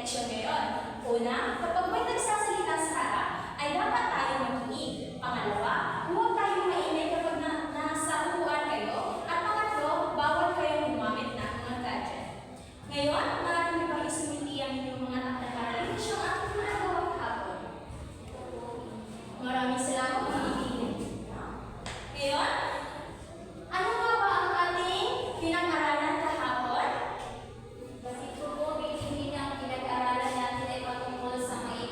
leksyon ngayon. Una, kapag may nagsasalita sa harap, ay dapat tayo makinig. Pangalawa, huwag tayong maingay kapag nasa upuan kayo. At pangatlo, bawal kayong gumamit ng mga gadget. Ngayon, maaari niyo bang isumiti ang inyong mga takdang-aralin siyang aking ginagawa kahapon? Maraming salamat, pinipili. Ngayon, ano nga ba ang ating pinag-aralan kahapon? Kasi po, hindi na ang pinag-aralan natin ay patungkol sa mga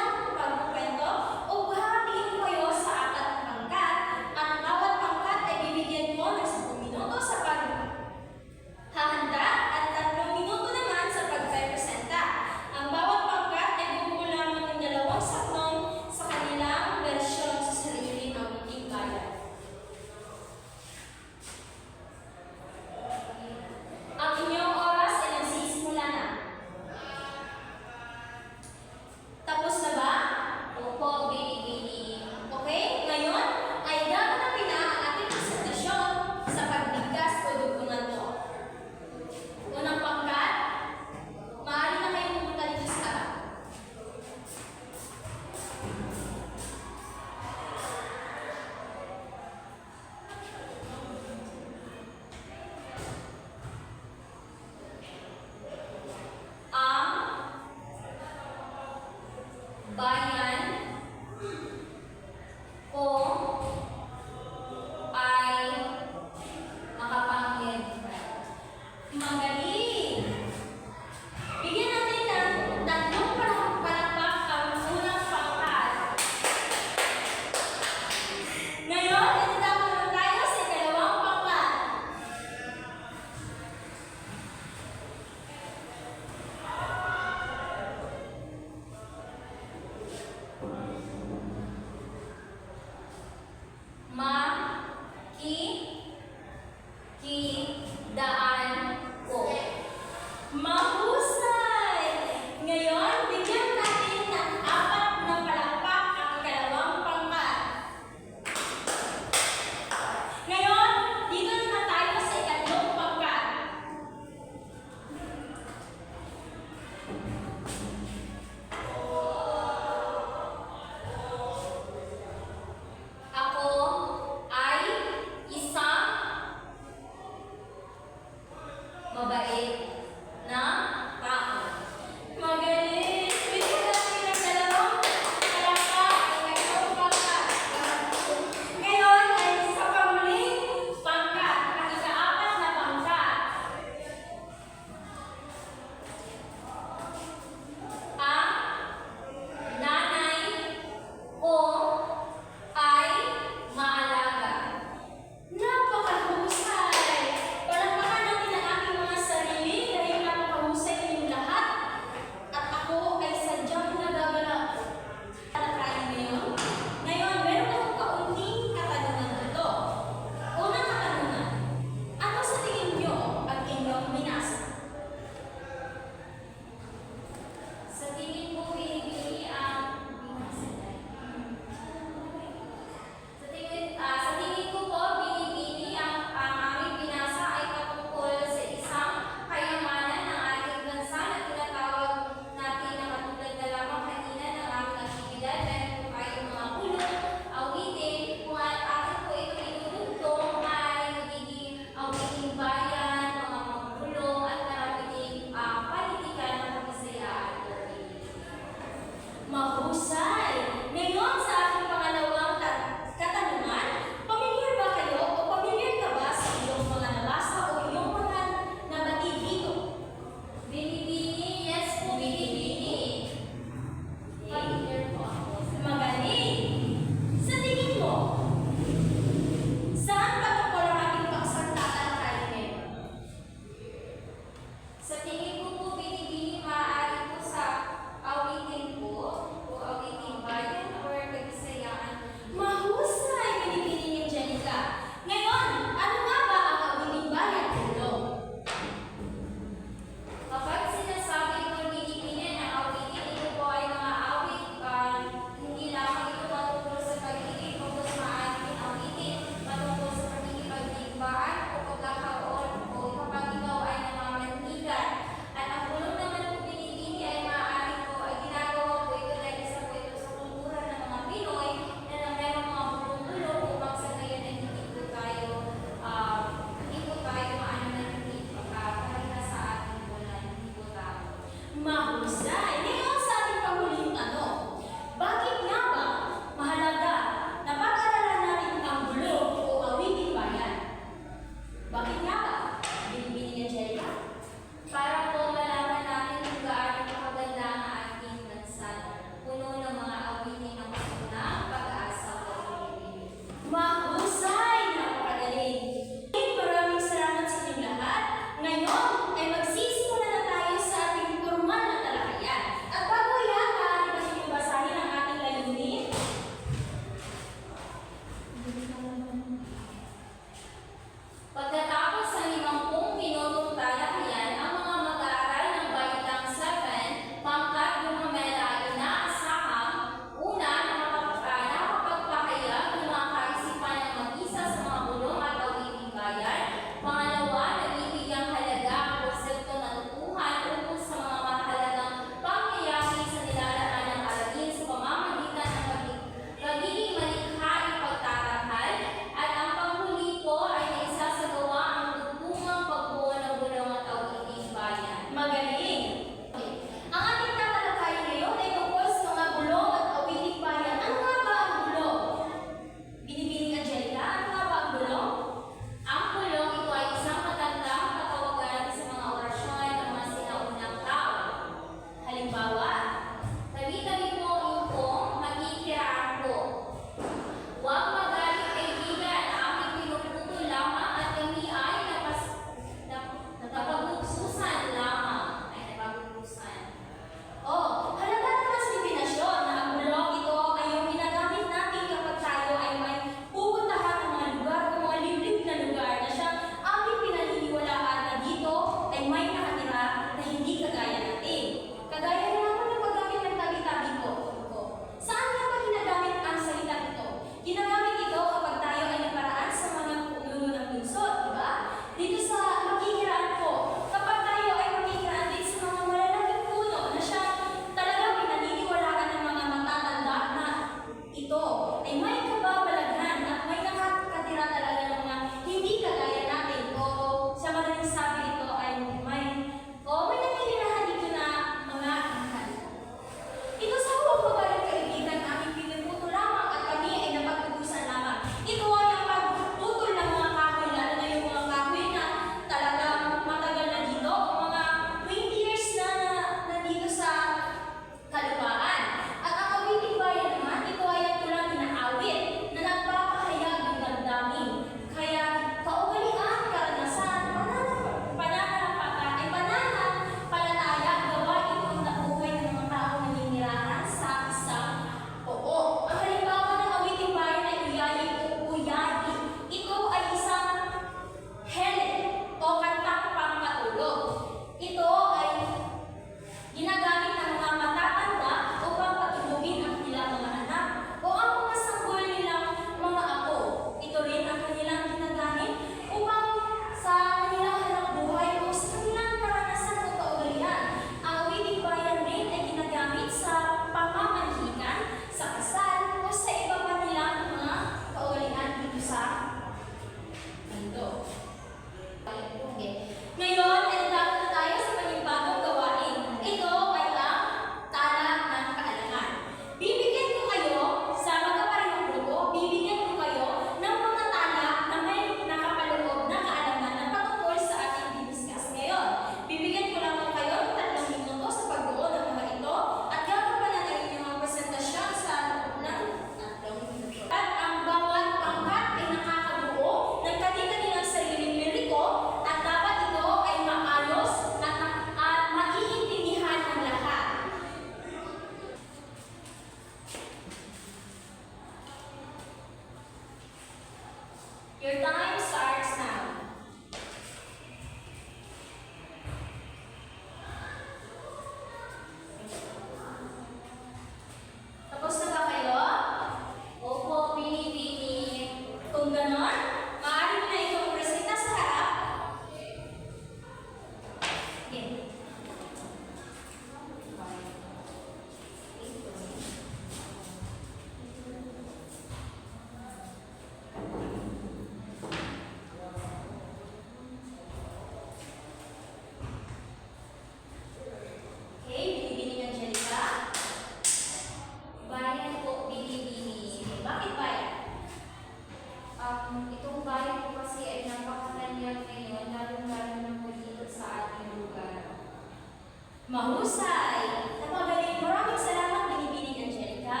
Mahusay. Napagaling. Maraming salamat, Binibining Angelica.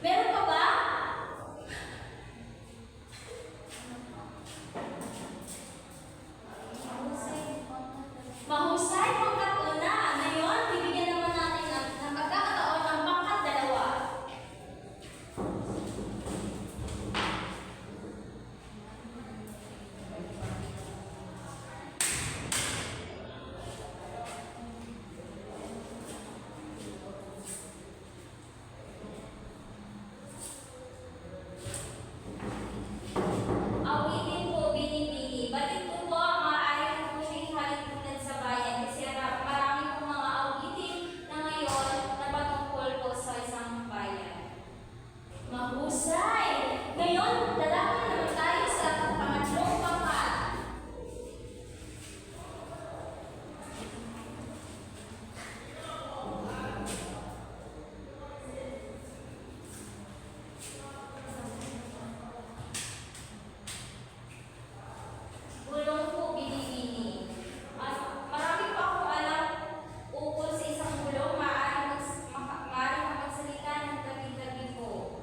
Meron pa ba? Mahusay, pangkat una. Ngayon, bibigyan naman natin ng pagkakataon ang pangkat dalawa. Awitin po, Bini-Bini. Batid ko po ang maaari po siyang halintulad sa bayan kasi marami pong mga awitin na ngayon na patungkol po sa isang bayan. Mahusay! Ngayon, lalaki na naman tayo sa pangatlong pangkat. Bulong po, Bini-Bini. Marami pa ako alam ukol sa isang bulong. Maaari magsalita ng gabi-gabi po.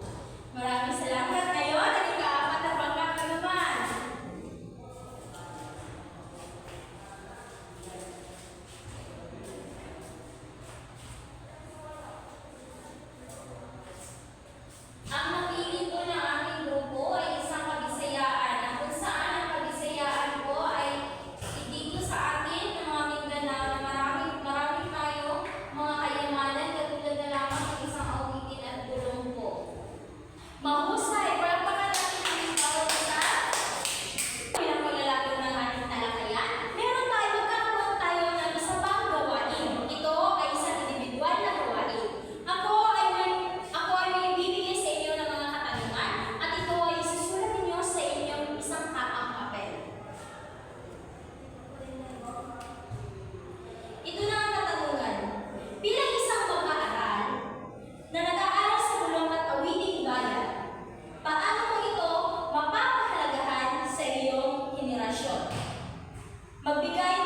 Maraming salamat. Ngayon, ang ika-apat na pangkat na naman. Ang napili po ng aking grupo ay isang kabisayaan na kung saan ang kabisayaan po ay dito sa atin ng mga Mindanao na marami tayong mga kayamanan katulad na lamang ng isang awitin at bulong po. Mahusay! Palakpakan natin ang bawat isa. Bilang paglalagay ng ating talakayan, magkakaroon tayo ng isa pang gawain. Ito ay isang individual na gawain. Ako ay may bibigay sa inyo ng mga katanungan at ito ay isusulat ninyo sa inyong isang kapang papel. Ito na ang katanungan. Bilang isang mag-aaral na nag-aaral sa bulong at awiting bayan, paano mo ito mapapahalagahan sa iyong henerasyon? Magbigay